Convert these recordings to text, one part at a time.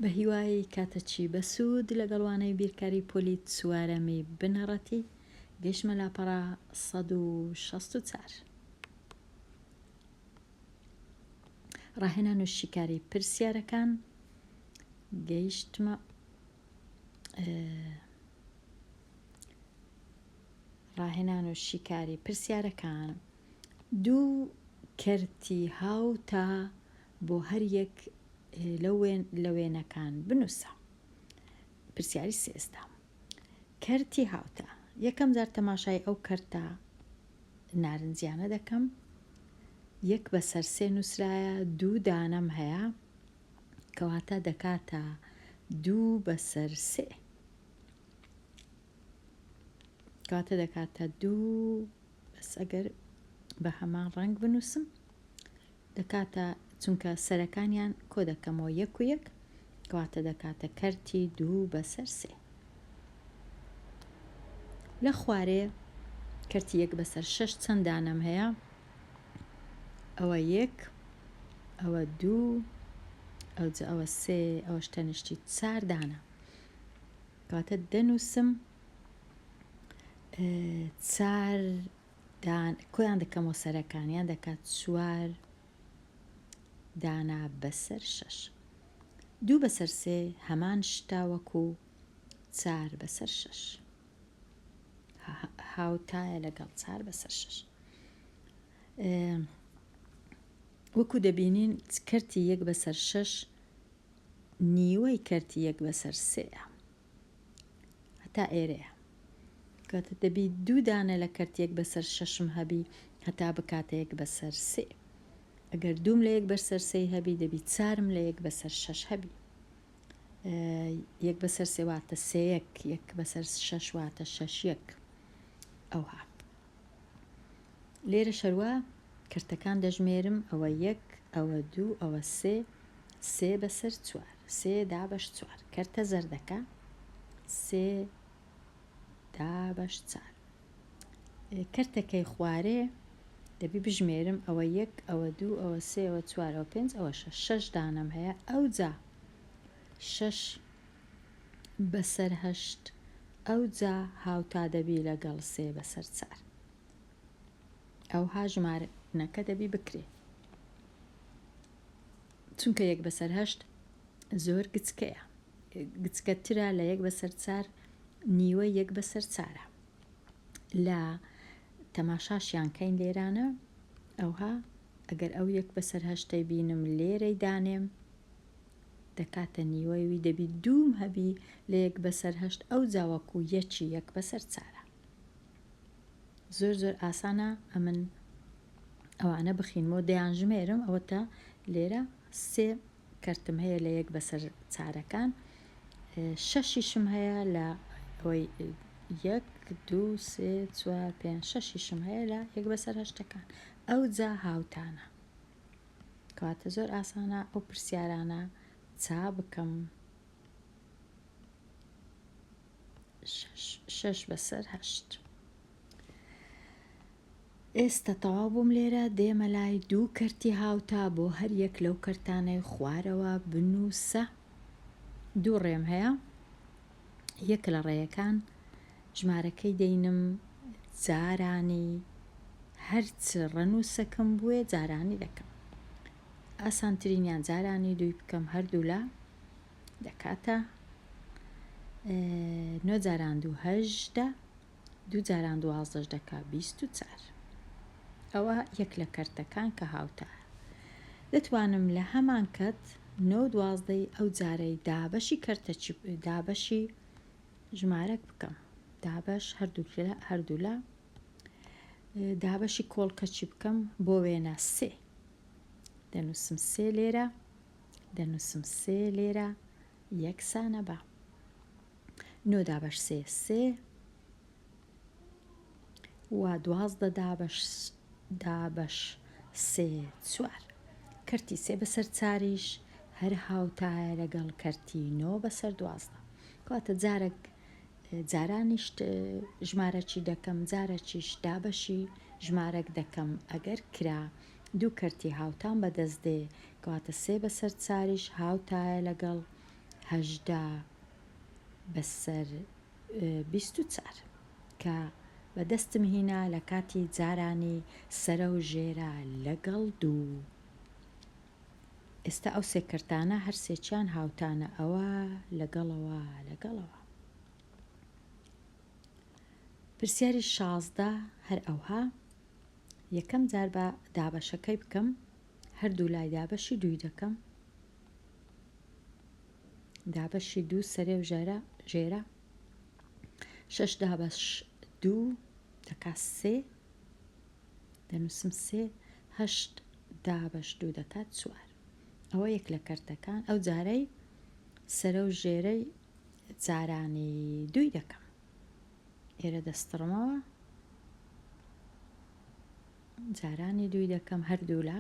بە هیوای کاتەچی بەسوود لەگەڵوانەی بیرکاری پۆلیت سوارەمی بنەڕەتی گەیشتمە لاپەڕا 164. ڕاهێنان و شیکاری پرسیارەکان گەیشتمە ڕاهێنان و شیکاری پرسیارەکان دوو کەرتی هاوتا بۆ هەر یەک لە وێنەکان بنووسە. پرسیاری سێزدە. کەرتی هاوتا. یەکەم جار تەماشای ئەو کەرتە نارنجیانە دەکەم. یەک بەسەر سێ نووسرایە، دوو دانەم هەیە کەواتە دەکاتە دوو بەسەر سێ. کەواتە دەکاتە دوو بەس ئەگەر بە هەمان ڕەنگ بنووسم دەکاتە چونکە سەرەکانیان کۆ دەکەمەوە یەک و یەک کەواتە دەکاتە کەرتی دوو بەسەر سێ. لە خوارێ کەرتی یەک بەسەر شەش چەند دانەم هەیە؟ ئەوە یەک، ئەوە دوو، ئەوە سێ، ئەوەش تەنیشتی چار دانە. کەواتە دەنووسم چار کۆیان دەکەمەوە سەرەکانیان دەکات چوار دانا بەسەر شەش. دوو بەسەر سێ هەمان شتا وەکو چار بەسەر شەش. هاوتایە لەگەڵ چار بەسەر شەش. وەکو دەبینین کەرتی یەک بەسەر شەش نیوەی کەرتی یەک بەسەر سێە. هەتا ئێرەیە. کاتە دەبی دوو دانە لە کەرتی یەک بەسەر شەشم هەبی هەتا بکاتە یەک بەسەر سێ. ئەگەر دووم لە یەک بەسەر سێ هەبی دەبی چارم لە یەک بەسەر شەش هەبی. یەک بەسەر سێ واتە سێ یەک، یەک بەسەر شەش واتە شەش یەک. ئەوها لێرە شەروە کەرتەکان دەژمێرم. ئەوە یەک، ئەوە دوو، ئەوە سێ، سێ بەسەر چوار، سێ دا بەش چوار. کەرتە زەردەکە سێ دا بەش چار. کەرتەکەی خوارێ دەبی بژمێرم. ئەوە یەک، ئەوە دوو، ئەوە سێ، ئەوە چوار، ئەوە پێنج، ئەوە شەش. شەش دانەم هەیە. ئەو جا شەش بەسەر هەشت ئەو جا هاوتا دەبی لەگەڵ سێ بەسەر چار. ئەوها ژمارەکە دەبی بکرێ چونکە یەک بەسەر هەشت زۆر گچکەیە، گچکەترە لە یەک بەسەر چار، نیوە یەک بەسەر چارە. لە تەماشاشیان کەین لێرانە ئەوها ئەگەر ئەو یەک بەسەر هەشتەی بینم لێرەی دانێم دەکاتە نیوەیوی دەبی دووم هەبی لە یەک بەسەر هەشت ئەو جاوەکو یەکی یەک بەسەر چارە. زۆر زۆر ئاسانە ئەمن ئەوانە بخینمەوە دەیانژمێرم. ئەوەتە لێرە سێ کەرتم هەیە لە یەک بەسەر چارەکان، شەشیشم هەیە لە ئەوەی یەک، دوو، سێ، چوار، پێنج، شەشیشم هەیە لە یەک بەسەر هەشتەکان. ئەو جا هاوتانە. کەواتە زۆر ئاسانە ئەو پرسیارانە چا بکەم. شەش بەسەر هەشت. ئێستا تەواو بووم لێرە دێمە لای دوو کەرتی هاوتا بۆ هەر یەک لەو کەرتانەی خوارەوە بنووسە. دوو ڕێم هەیە. یەک لە ڕێیەکان ژمارەکەی دەینم جارانی هەرچ ڕەنووسەکەم بووێ جارانی دەکەم. ئاسانترینیان جارانی دووی بکەم هەردوو لە دەکاتە 9 جاران دوو 18، دوو جاران دوازدەش دەکا 24. ئەوە یەک لە کەرتەکان کە هاوتایە. دەتوانم لە هەمان کەت 9 12 ئەو جارەی دابەشی کەرتە دابەشی ژمارەک بکەم. دابەش هەردوو لە دابەشی کۆڵکەچی بکەم بۆ وێنە سێ. دەنووسم سێ لێرە، دەنووسم سێ لێرە، یەکسانە بە 9 دابەش سێ سێ و 12 دابەش سێ چوار. کەرتی سێ بەسەر چاریش هەر هاوتایە لەگەڵ کەرتی 9 بەسەر 12. کەواتە جارانیش ژمارەکی دەکەم، جارەکیش دابەشی ژمارەک دەکەم. ئەگەر کرا دوو کەرتی هاوتان بەدەست دێ کەواتە سێ بەسەر چاریش هاوتایە لەگەڵ هەژدا بەسەر 24 کە بەدەستم هینا لە کاتی جارانی سەرە و ژێرە لەگەڵ دوو. ئێستا ئەو سێکردانە هەر سێکیان هاوتانە ئەوە لەگەڵەوە لەگەڵەوە. پرسیاری 16 هەر ئەوها یەکەم جار بە دابەشەکەی بکەم، هەردوو لای دابەشی دووی دەکەم، دابەشی دوو سەرێ و ژێرە 6 دابەش دوو دەکات 3 دەنووسم 3 8 دابەش دوو دەکات 4. ئەوە یەک لە کەرتەکان. ئەو جارەی سەرە و ژێرەی جارانی دووی دەکەم، ئێرە دەستڕمەوە جارانی دووی دەکەم هەردوو لە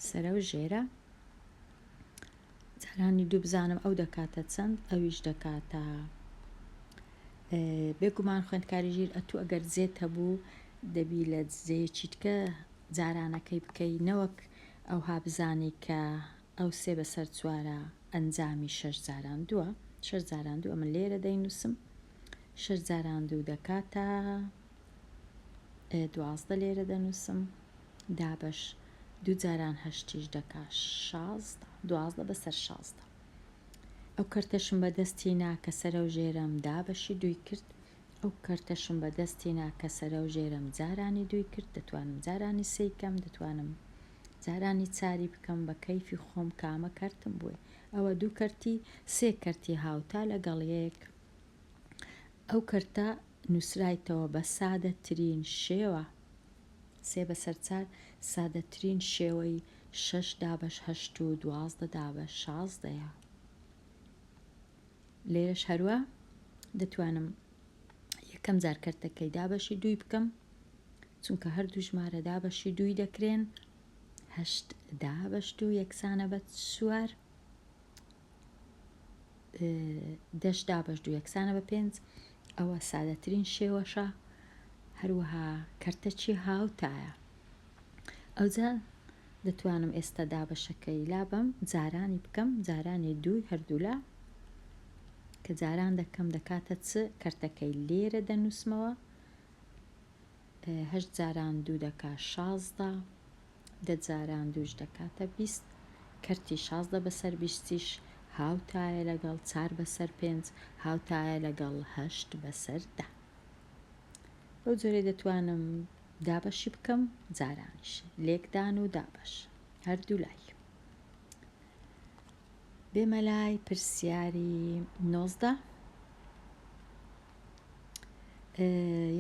سەرە و ژێرە جارانی دوو بزانم ئەو دەکاتە چەند، ئەویش دەکاتە بێگومان خوێندکاری ژیر ئەتوو ئەگەر جێت هەبوو دەبی لە جێیەکی تکە جارانەکەی بکەی، نەوەک ئەوها بزانی کە ئەو 3 بەسەر 4 ئەنجامی 6 جاران دووە. 6 جاران دوو ئەمە لێرە دەینووسم، 6 جاران دوو دەکاتە 12 لێرە دەنووسم، دابەش دوو جاران هەشتیش دەکات 16 12 بەسەر 16. ئەو کەرتەشم بەدەستینا کە سەرە و ژێرەم دابەشی دووی کرد، ئەو کەرتەشم بەدەستینا کە سەرە و ژێرەم جارانی دووی کرد، دەتوانم جارانی سێی بکەم، دەتوانم جارانی چاری بکەم بە کەیفی خۆم کامە کەرتم بووێ. ئەوە دوو کەرتی 3 کەرتی هاوتا لەگەڵ یەک. ئەو کەرتە نووسرایتەوە بە سادەترین شێوە 3 بەسەر 4 سادەترین شێوەی 6 دابەش 8 و 12 دابەش 16ەیە. لێرەش هەروە دەتوانم یەکەم جار کەرتەکەی دابەشی دووی بکەم، چونکە هەردوو ژمارە دابەشی دووی دەکرێن، 8 دابەش دوو یەکسانە بە 4 10 دابەش دوو یەکسانە بە 5. ئەوە سادەترین شێوەشە، هەروەها کەرتەکی هاوتایە. ئەوجا دەتوانم ئێستا دابەشەکەی لابم جارانی بکەم، جارانی دووی هەردوو لا کە جاران دەکەم دەکاتە چ کەرتەکەی لێرە دەنووسمەوە 8 جاران دوو دەکات 16 10 جاران دووش دەکاتە 20. کەرتی 16 بەسەر 20یش هاوتایە لەگەڵ 4 بەسەر 5 هاوتایە لەگەڵ 8 بەسەر 10. بەو جۆرە دەتوانم دابەشی بکەم جارانیش لێکدان و دابەش هەردوو لای. بێمە لای پرسیاری 19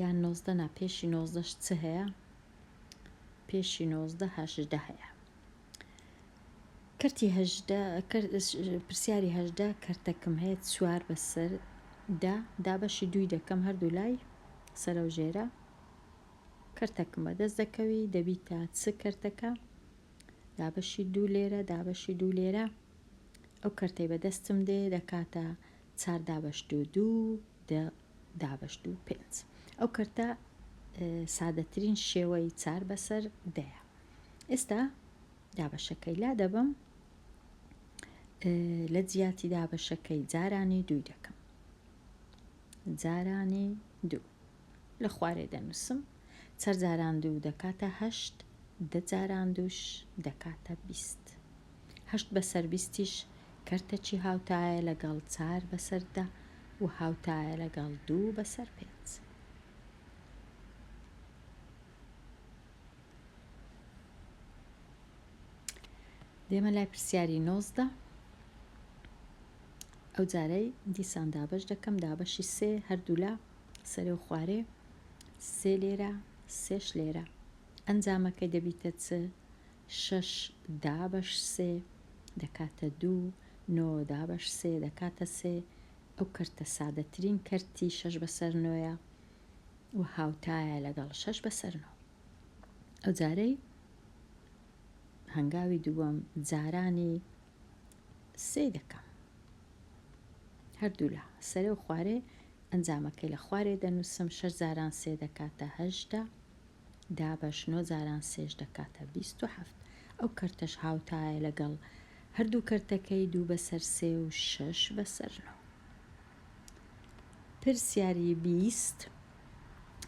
یان 19 نا پێشی 19ش چ هەیە؟ پێشی 19 18 هەیە. کەرتی پرسیاری 18 کەرتەکەم هەیە 4 بەسەر 10 دابەشی دووی دەکەم هەردوو لای سەرە و ژێرە. کەرتەکەم بەدەست دەکەوی دەبیتە چ کەرتەکە، دابەشی دوو لێرە دابەشی دوو لێرە. ئەو کەرتەی بەدەستم دێ دەکاتە 4 دابەش دوو دوو دابەش دوو 5. ئەو کەرتە سادەترین شێوەی 4 بەسەر 10. ئێستا دابەشەکەی لا دەبم، لە جیاتی دابەشەکەی جارانی دووی دەکەم، جارانی دوو لە خوارێ دەنووسم، 4 جاران دوو دەکاتە 8 10 جاران دووش دەکاتە 20. 8 بەسەر 20یش کەرتەکی هاوتایە لەگەڵ 4 بەسەر 10 و هاوتایە لەگەڵ 2 بەسەر 5. دێمە لای پرسیاری 19 ئەو جارەی دیسان دابەش دەکەم، دابەشی 3 هەردوو لا سەرێ و خوارێ 3 لێرە 3ش لێرە. ئەنجامەکەی دەبیتە چ 6 دابەش 3 دەکاتە 2 9 دابەش 3 دەکاتە 3. ئەو کەرتە سادەترین کەرتی 6 بەسەر 9ە و هاوتایە لەگەڵ 6 بەسەر 9. ئەو جارەی هەنگاوی دووەم جارانی 3 دەکەم هەردوو لا سەرێ و خوارێ. ئەنجامەکەی لە خوارێ دەنووسم، 6 جاران 3 دەکاتە 8 دابەش 9 جاران 3ش دەکاتە 27. ئەو کەرتەش هاوتایە لەگەڵ هەردوو کەرتەکەی 2 بەسەر 3 و 6 بەسەر 9. پرسیاری 20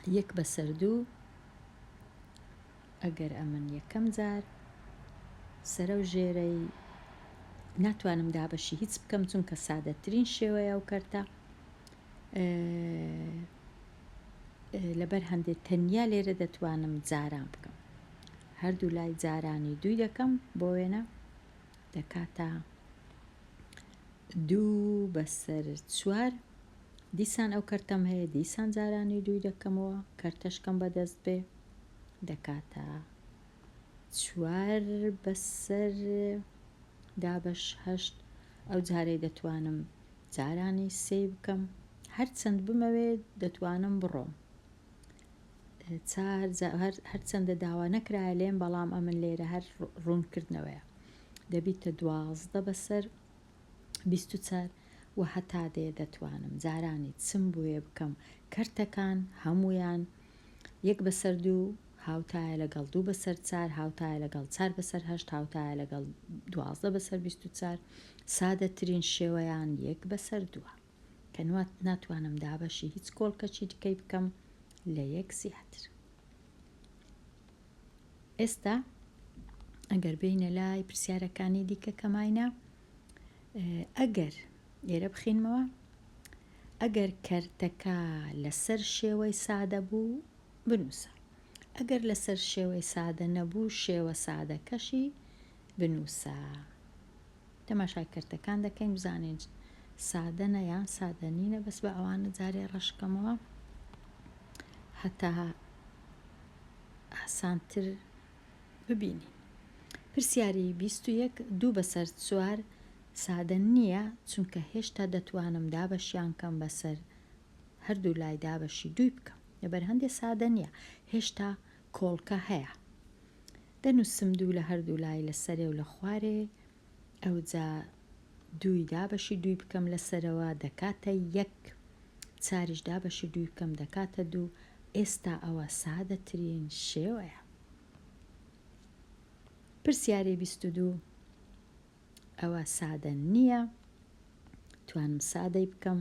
1 بەسەر 2. ئەگەر ئەمن یەکەم جار سەرە و ژێرەی ناتوانم دابەشی هیچ بکەم چونکە سادەترین شێوەیە و کەرتە لەبەر هەندێک تەنیا لێرە دەتوانم جاران بکەم. هەردوو لای جارانی 2 دەکەم بۆ وێنە دەکاتە 2 بەسەر 4. دیسان ئەو کەرتەم هەیە دیسان جارانی 2 دەکەمەوە کەرتەشکەم بەدەست بێ دەکاتە 4 بەسەر دابەش 8. ئەو جارەی دەتوانم جارانی 3 بکەم هەرچەند بمەوێ دەتوانم بڕۆم هەرچەندە داوا نەکرایە لێم بەڵام ئەمن لێرە هەر ڕوونکردنەوەیە دەبیتە 12 بەسەر 24 و هەتا دێ دەتوانم جارانی چم بوێ بکەم کەرتەکان هەمویان 1 بەسەر 2 هاوتایە لەگەڵ 2 بەسەر 4 هاوتایە لەگەڵ 4 بەسەر 8 هاوتایە لەگەڵ 12 بەسەر 24 سادەترین شێوەیان 1 بەسەر 2 کە ناتوانم دابەشی هیچ کۆڵکەچی دیکەی بکەم لە 1 زیاتر. ئێستا ئەگەر بینە لای پرسیارەکانی دیکە کەماینە ئەگەر لێرە بخینمەوە ئەگەر کەرتەکە لەسەر شێوەی سادە بوو بنووسە ئەگەر لەسەر شێوەی سادە نەبوو شێوە سادەکەشی بنووسە. تەماشای کەرتەکان دەکەین بزانین سادەنە یان سادەنینە بەس بە ئەوانە جارێ ڕەشکەمەوە هەتا ئاسانتر ببینی. پرسیاری 21 2 بەسەر 4 سادە نییە چونکە هێشتا دەتوانم دابەشیان کەم بەسەر هەردوو لای دابەشی 2 بکەم لەبەر هەندێ سادە نییە هێشتا کۆڵکە هەیە دەنووسم 2 لە هەردوو لای لەسەرێ و لە خوارێ ئەوجا 2 دابەشی 2 بکەم لەسەرەوە دەکاتە 1 4 دابەشی 2 بکەم دەکاتە 2 ئێستا ئەوە سادەترین شێوەیە. پرسیاری 22 ئەوە سادە نییە توانم سادەی بکەم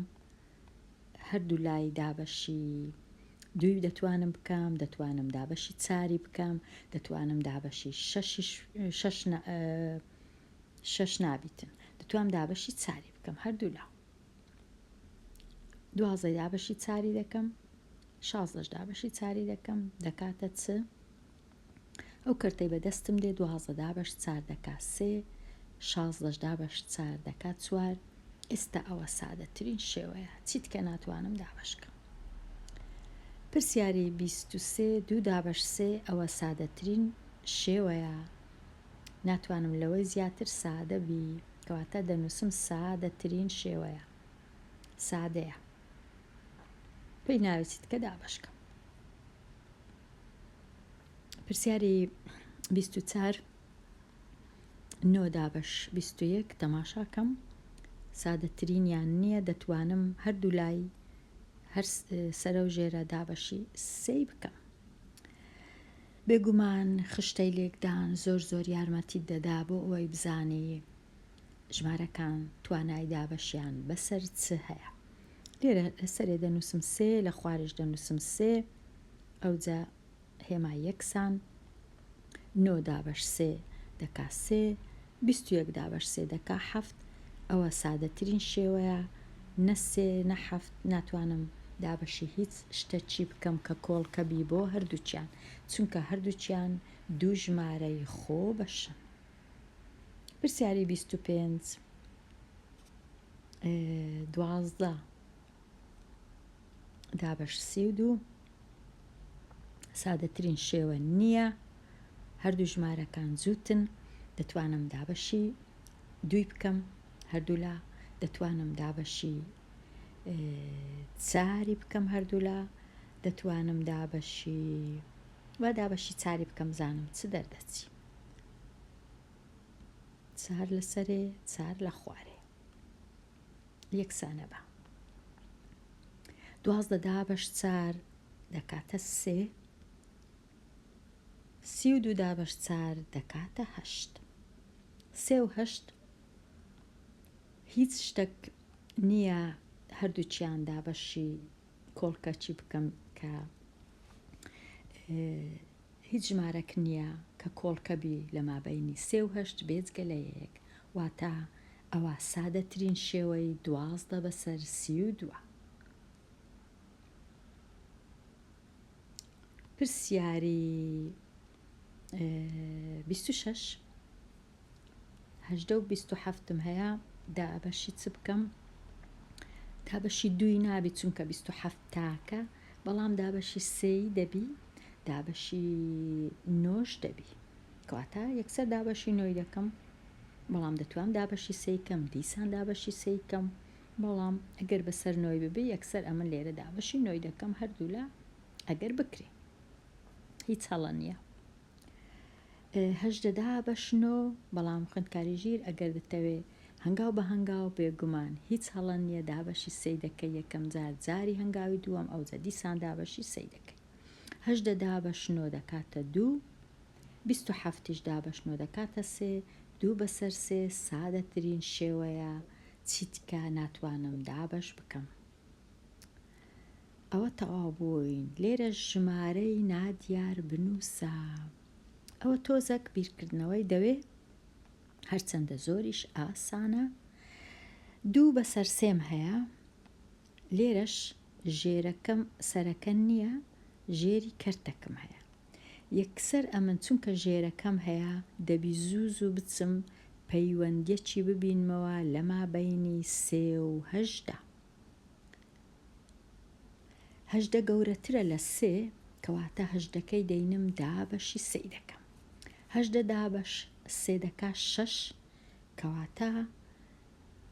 هەردوو لای دابەشی 2 دەتوانم بکەم دەتوانم دابەشی 4 بکەم دەتوانم دابەشی 6 نابیتن دەتوانم دابەشی 4 بکەم هەردوو لا 12 دابەشی 4 دەکەم 16 دابەشی 4 دەکەم دەکاتە چ ئەو کەرتەی بەدەستم دێ 12 دابەش 4 دەکات 3 16 دابەش 4 دەکات 4 ئێستا ئەوە سادەترین شێوەیە چیت کە ناتوانم دابەشکەم. پرسیاری 23 2 دابەش 3 ئەوە سادەترین شێوەیە ناتوانم لەوەی زیاتر سادە بی کەواتە دەنووسم سادەترین شێوەیە سادەیە پێی ناوێت کە دابەشکەم. پرسیاری 24 9 دابەش 21 تەماشاکەم سادەترینیان نییە دەتوانم هەردوو لای هەر سەرە و ژێرە دابەشی 3 بکەم. بێگومان خشتەی لێکدان زۆر یارمەتی دەدا بۆ ئەوەی بزانی ژمارەکان توانای دابەشیان بەسەر چ هەیە. لێرە لەسەرێ دەنووسم 3 لە خوارش دەنووسم 3 ئەوجا هێما یەکسان 9 دابەش 3 دەکا 3 21 دابەش 3 دەکا 7 ئەوە سادەترین شێوەیە نە 3 نە 7 ناتوانم دابەشی هیچ شتەچی بکەم کە کۆڵکە بی بۆ هەردووچیان چونکە هەردووچیان دوو ژمارەی خۆ بەشن. پرسیاری 25 12 دابەش 32 سادەترین شێوە نییە هەردوو ژمارەکان جووتن دەتوانم دابەشی 2 بکەم هەردوو لا دەتوانم دابەشی 4 بکەم هەردوو لا دەتوانم دابەشی 4 بکەم زانم چ دەردەچی 4 لەسەرێ 4 لە خوارێ یەکسانە بە 12 دابەش 4 دەکاتە 3 32 دابەش 4 دەکاتە 8 3 و 8 هیچ شتێک نییە هەردووچیان دابەشی کۆڵکەچی بکەم کە هیچ ژمارەك نییە کە کۆڵکەبی لە مابینی 3 و 8 بێجگە لە یەک واتە ئەوە سادەترین شێوەی 12 بەسەر 32. پرسیاری 26 هەژدە و 27 هەیە دابەشی چ بکەم دابەشی دوی نابی چونکە 27 تاکە بەڵام دابەشی سێی دەبی دابەشی نۆش دەبی کەواتە یەکسەر دابەشی نۆی دەکەم بەڵام دەتوانم دابەشی سێیکەم دیسان دابەشی سێیکەم بەڵام ئەگەر بەسەر نۆی ببێ یەکسەر ئەمە لێرە دابەشی نۆی دەکەم هەردوو لە ئەگەر بکرێ هیچ هەڵە نییە. هەژدە دابەش نۆ بەڵام خوێندکاری ژیر ئەگەر دەتەوێ هەنگاو بە هەنگاو بێگومان هیچ هەڵە نییە دابەشی سێی دەکەی یەکەم جاری هەنگاوی دووەم ئەو جە دیسان دابەشی سێی دەکەی. هەژدە دابەش نۆ دەکاتە 2 27 دابەش نۆ دەکاتە 3 2 بەسەر 3 سادەترین شێوەیە چیتکە ناتوانم دابەش بکەم. ئەوە تەواو بووین لێرە ژمارەی نادیار بنووسە. ئەوە تۆزێک بیرکردنەوەی دەوێ هەرچەندە زۆریش ئاسانە 2 بەسەر 3 هەیە لێرەش ژێرەکەم سەرەکە نییە ژێری کەرتەکەم هەیە یەکسەر ئەمن چونکە ژێرەکەم هەیە دەبی زوو بچم پەیوەندیەکی ببینمەوە لە مابینی 3 و 8. هەژدە گەورەترە لە 3 کەواتە هەژدەکەی دەینم دابەشی سێی دەکەم. هەژدە دابەش سێ دەکا 6 کەواتە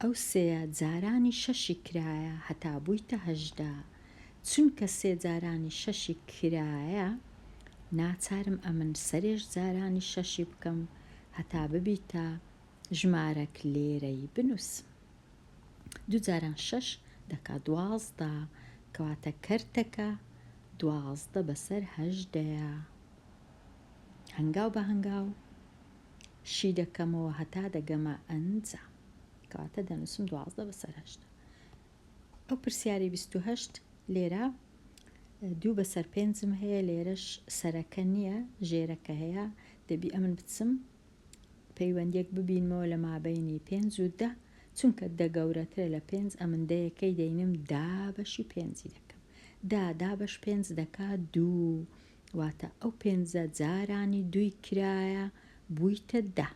ئەو سێە جارانی 6 کرایە هەتا بوویتە 8 چونکە 3 جارانی 6 کرایە ناچارم ئەمن سەرێش جارانی 6 بکەم هەتا ببیتە ژمارەك لێرەی بنووسم. 2 جاران 6 دەکا 12 کەواتە کەرتەکە 12 بەسەر 8 هەنگاو بە هەنگاو شی دەکەمەوە هەتا دەگەمە ئەنجە کەواتە دەنووسم 12 بەسەر 8. ئەو پرسیاری 28 لێرە 2 بەسەر 5 هەیە لێرەش سەرەکە نییە ژێرەکە هەیە دەبی ئەمن بچم پەیوەندیەک ببینمەوە لە مابینی 5 و 10 چونکە دە گەورەترە لە 5 ئەمندەیەکەی دەینم دابەشی 5 دەکەم دابەش 5 دەکا 2 واتە ئەو 5 جارانی 2 کرایە بوویتە 10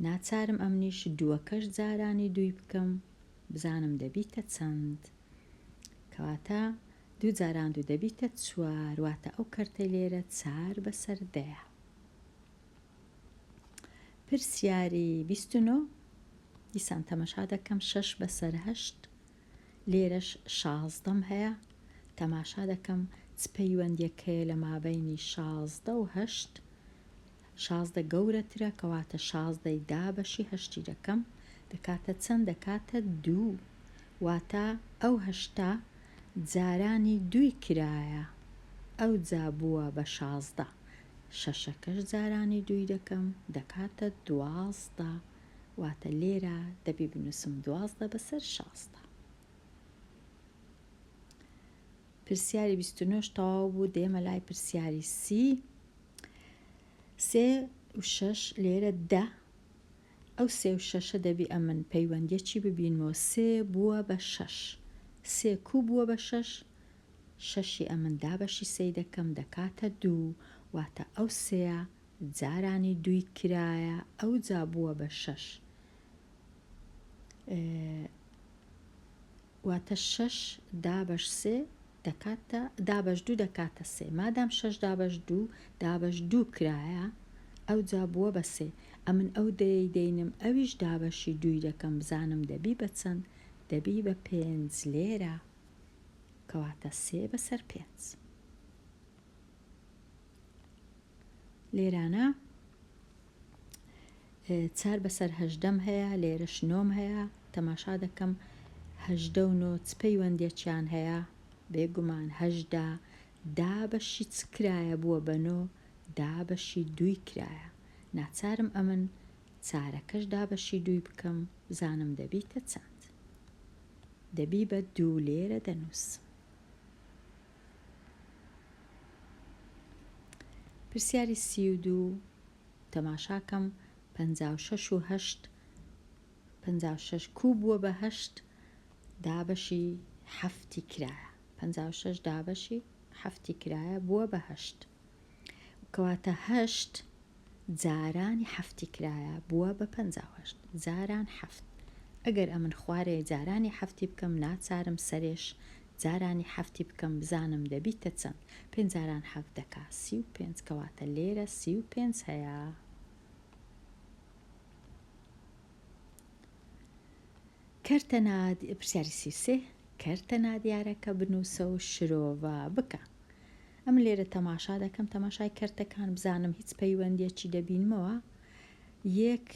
ناچارم ئەمنیش دووەکەش جارانی 2 بکەم بزانم دەبیتە چەند کەواتە 2 جاران 2 دەبیتە 4 واتە ئەو کەرتەی لێرە 4 بەسەر 10. پرسیاری 29 دیسان تەماشا دەکەم 6 بەسەر 8 لێرەش 16 هەیە تەماشا دەکەم چ پەیوەندیەکەیە لە مابینی 16 و 8 16 گەورەترە کەواتە 16 دابەشی 8 دەکەم دەکاتە چەند دەکاتە 2 واتە ئەو 8 جارانی 2 کرایە ئەو جا بووە بە 16 شەشەکەش جارانی 2 دەکەم دەکاتە 12 واتە لێرە دەبی بنووسم 12 بەسەر 16. پرسیاری 29 تەواو بوو دێمە لای پرسیاری 30 3 و 6 لێرە 10 ئەو 3 و 6 دەبی ئەمن پەیوەندیەکی ببینمەوە 3 بووە بە 6 3 کوو بووە بە 6 شەشی ئەمن دابەشی سێی دەکەم دەکاتە 2 واتە ئەو 3 جارانی 2 کرایە ئەو جا بووە بە 6 واتە 6 دابەش 3 دەکاتە دابەش 2 دەکاتە 3 مادام 6 دابەش 2 دابەش 2 کرایە ئەو جا بووە بە 3 ئەمن ئەو دەینم ئەویش دابەشی 2 دەکەم بزانم دەبی بە چەند دەبی بە 5 لێرە کەواتە 3 بەسەر 5. لێرانە 4 بەسەر 8 هەیە لێرەش 9 هەیە تەماشا دەکەم 8 و 9 چ پەیوەندیەکیان هەیە بێگومان 8 دابەشی چ کرایە بووە بە 9 دابەشی 2 کرایە ناچارم ئەمن چارەکەش دابەشی دووی بکەم بزانم دەبیتە چەند. دەبی بە 2 لێرە دەنووسم. پرسیاری 32 تەماشاکەم 56 و 8 56 کوو بووە بە 8 دابەشی 7 کرایە. 56 دابەشی 7 کرایە بووە بە 8 کەواتە 8 جارانی 7 کرایە بووە بە 58 جاران 7. ئەگەر ئەمن خوارێ جارانی 7 بکەم ناچارم سەرێش جارانی 7 بکەم بزانم دەبیتە چەند. 5 جاران 7 دەکا 35 کەواتە لێرە 35 هەیە. پرسیاری 33 کەرتە نادیارەکە بنووسە و شرۆڤە بکە. ئەم لێرە تەماشا دەکەم تەماشای کەرتەکان بزانم هیچ پەیوەندیەکی دەبینمەوە. یەک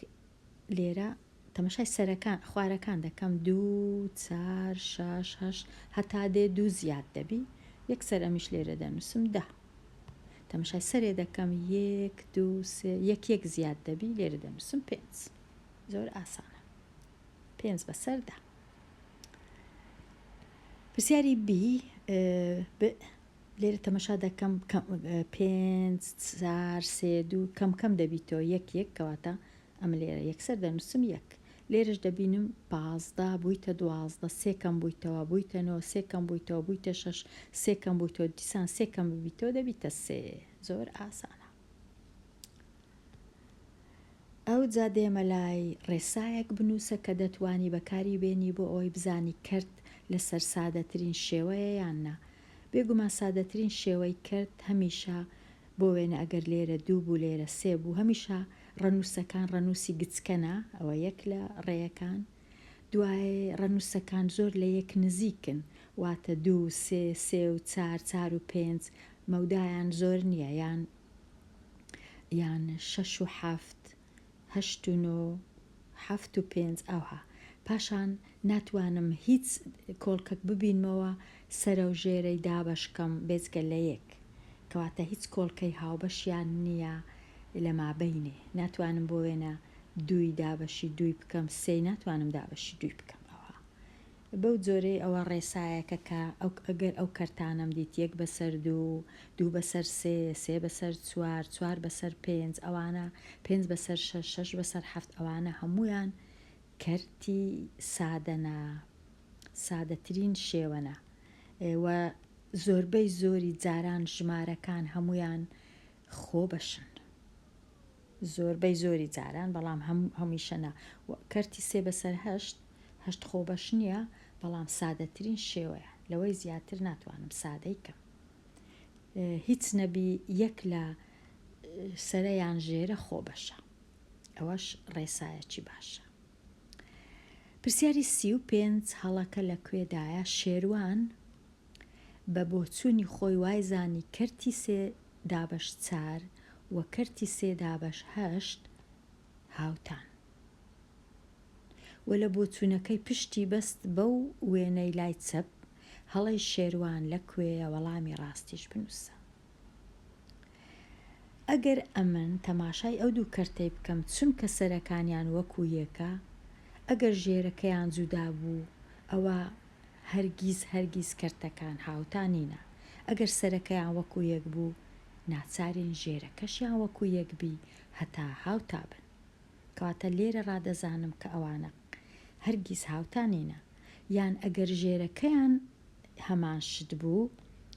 لێرە تەماشای سەرەکان خوارەکان دەکەم 2 4 6 8 هەتا دێ 2 زیاد دەبی یەک سەر ئەمیش لێرە دەنووسم 10. تەماشای سەرێ دەکەم 1 2 3 یەک زیاد دەبی لێرە دەنووسم 5. زۆر ئاسانە 5 بەسەر 10. پرسیاری بی لێرە تەماشا دەکەم 5 4 3 2 کەم دەبیتەوە 1 کەواتە ئەم لێرە یەکسەر دەنووسم 1. لێرەش دەبینم 15 بوویتە 12 3 بوویتەوە بوویتە 9 3 بوویتەوە بوویتە 6 3 بوویتەوە دیسان 3 ببیتەوە دەبیتە 3. زۆر ئاسانە. ئەو جا دێمە لای ڕێسایەک بنووسە کە دەتوانی بەکاری بێنی بۆ ئەوەی بزانی کەرت لەسەر سادەترین شێوەیە یاننا. بێگومان سادەترین شێوەی کەرت هەمیشە بۆ وێنە ئەگەر لێرە 2 بوو لێرە 3 بوو هەمیشە ڕەنووسەکان ڕەنووسی گچکەنە ئەوە یەک لە ڕێیەکان. دوای ڕەنووسەکان زۆر لە یەک نزیکن واتە 2 3 3 و 4 4 و 5 مەودایان زۆر نییە یان 6 و 7 8 و 9 7 و 5 ئەوها. پاشان ناتوانم هیچ کۆڵکەک ببینمەوە سەرە و ژێرەی دابەشکەم بێجگە لە 1 کەواتە هیچ کۆڵکەی هاوبەشیان نییە لە مابەینێ. ناتوانم بۆ وێنە 2 دابەشی 2 بکەم 3 ناتوانم دابەشی 2 بکەم. ئەوە بەو جۆرەی ئەوە ڕێسایەکە کە ئەگەر ئەو کەرتانم دیت 1 بەسەر 2 2 بەسەر 3 3 بەسەر 4 4 بەسەر 5 ئەوانە 5 بەسەر 6 6 بەسەر 7 ئەوانە هەمویان کەرتی سادەنە سادەترین شێوەنە و زۆربەی زۆری جاران ژمارەکان هەمویان خۆبەشن. زۆربەی زۆری جاران بەڵام هەمیشەنا کەرتی 3 بەسەر 8 8 خۆبەش نییە بەڵام سادەترین شێوەیە لەوەی زیاتر ناتوانم سادەی کەم. هیچ نەبی یەک لە سەرەیان ژێرە خۆبەشە. ئەوەش ڕێسایەکی باشە. پرسیاری 35 هەڵەکە لەکوێدایە شێروان بە بۆچوونی خۆی وایزانی کەرتی 3 دابەش 4 و کەرتی 3 دابەش 8 هاوتان و لە بۆچوونەکەی پشتی بەست بەو وێنەی لای چەپ هەڵەی شێروان لەکوێیە وەڵامی ڕاستیش بنووسە. ئەگەر ئەمن تەماشای ئەو دوو کەرتەی بکەم چونکە سەرەکانیان وەکو یەکە ئەگەر ژێرەکەیان جودا بوو ئەوە هەرگیز کەرتەکان هاوتانینە. ئەگەر سەرەکەیان وەکو یەک بوو ناچارین ژێرەکەشیان وەکو یەک بی هەتا هاوتا بن. کەواتە لێرە ڕادەزانم کە ئەوانە هەرگیز هاوتانینە. یان ئەگەر ژێرەکەیان هەمان شت بوو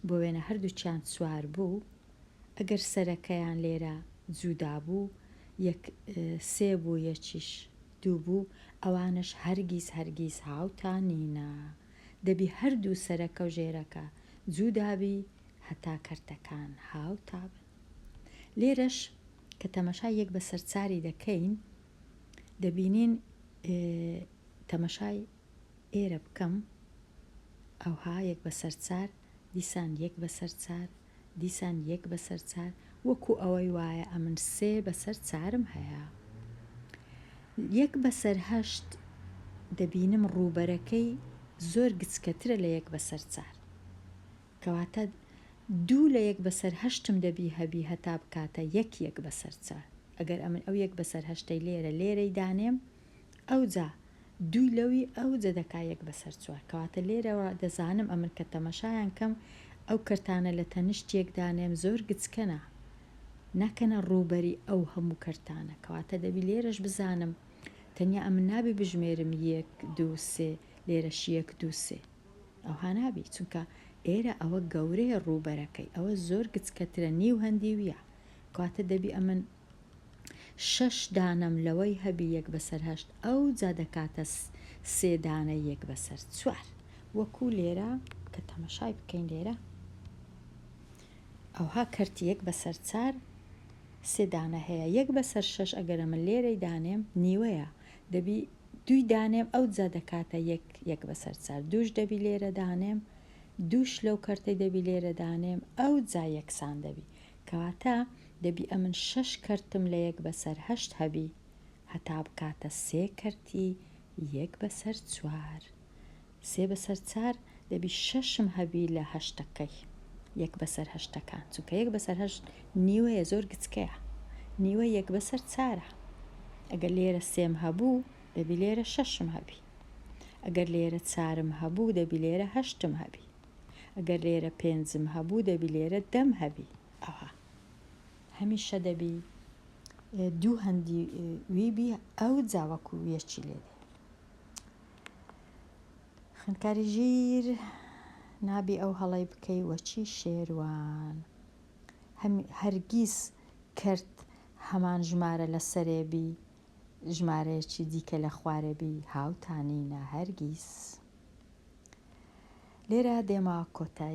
بۆ وێنە هەردووچیان 4 بوو ئەگەر سەرەکەیان لێرە جودا بوو 3 بوو یەکیش 2 بوو ئەوانش هەرگیز هاوتانینە. دەبی هەردوو سەرەکە و ژێرەکە جودابی هەتا کەرتەکان هاوتا بن. لێرەش کە تەمەشای 1 بەسەر 4 دەکەین دەبینین تەمەشای ئێرە بکەم ئەوها 1 بەسەر 4 دیسان 1 بەسەر 4 دیسان 1 بەسەر 4 وەکو ئەوەی وایە ئەمن 3 بەسەر 4م هەیە. 1 بەسەر 8 دەبینم ڕووبەرەکەی زۆر گچکەترە لە 1 بەسەر 4 کەواتە 2 لە 1 بەسەر 8م دەبی هەبی هەتا بکاتە 1 بەسەر 4 ئەگەر ئەمن ئەو یەک بەسەر هەشتەی لێرەی دانێم ئەو جا دووی لەوی ئەو جە دەکا یەک بەسەر چوار کەواتە لێرەوە دەزانم ئەمن کە تەمەشایان کەم ئەو کەرتانە لە تەنیشت یەکدانێم زۆر گچکەنە ناکەنە ڕووبەری ئەو هەموو کەرتانە کەواتە دەبی لێرەش بزانم تەنیا ئەمن نابی بژمێرم 1 2 3 لێرەش 1 2 3 ئەوها نابی چونکە ئێرە ئەوە گەورەیە ڕووبەرەکەی ئەوە زۆر گچکەترە نیو هەندی ویە کەواتە دەبی ئەمن 6 دانەم لەوەی هەبی یەک بەسەر هەشت ئەو جا دەکاتە 3 دانە یەک بەسەر چوار وەکو لێرە کە تەمەشای بکەین لێرە ئەوها کەرتی یەک بەسەر 4 3 دانە هەیە یەک بەسەر 6 ئەگەرە من لێرەی دانێم نیوەیە دەبی دوی دانێم ئەو جا دەکاتە یەک بەسەر 4 دووش دەبی لێرە دانێم دووش لەو کەرتەی دەبی لێرە دانێم ئەو جا یەکسان دەبی کەواتە دەبی ئەمن 6 کەرتم لە یەک بەسەر هەشت هەبی هەتا بکاتە 3 کەرتی یەک بەسەر 4 3 بەسەر 4 دەبی 6م هەبی لە هەشتەکەی یەک بەسەر هەشتەکان چونکە یەک بەسەر هەشت نیوەیە زۆر گچکەیە نیوە یەک بەسەر 4 ئەگەر لێرە 3م هەبوو دەبی لێرە 6م هەبی ئەگەر لێرە 4م هەبوو دەبی لێرە 8م هەبی ئەگەر لێرە 5م هەبوو دەبی لێرە 10م هەبی ئەوها هەمیشە دەبی دوو هەندی ویبی ئەو جاوەکو یەکی لێدێ خوێندکاری ژیر نابی ئەو هەڵەی بکەی وەچی شێروان هەرگیز کەرت هەمان ژمارە لە سەرێبی ژمارەیەکی دیکە لە خوارێبی هاوتانینە هەرگیز لێرە دێمە کۆتایی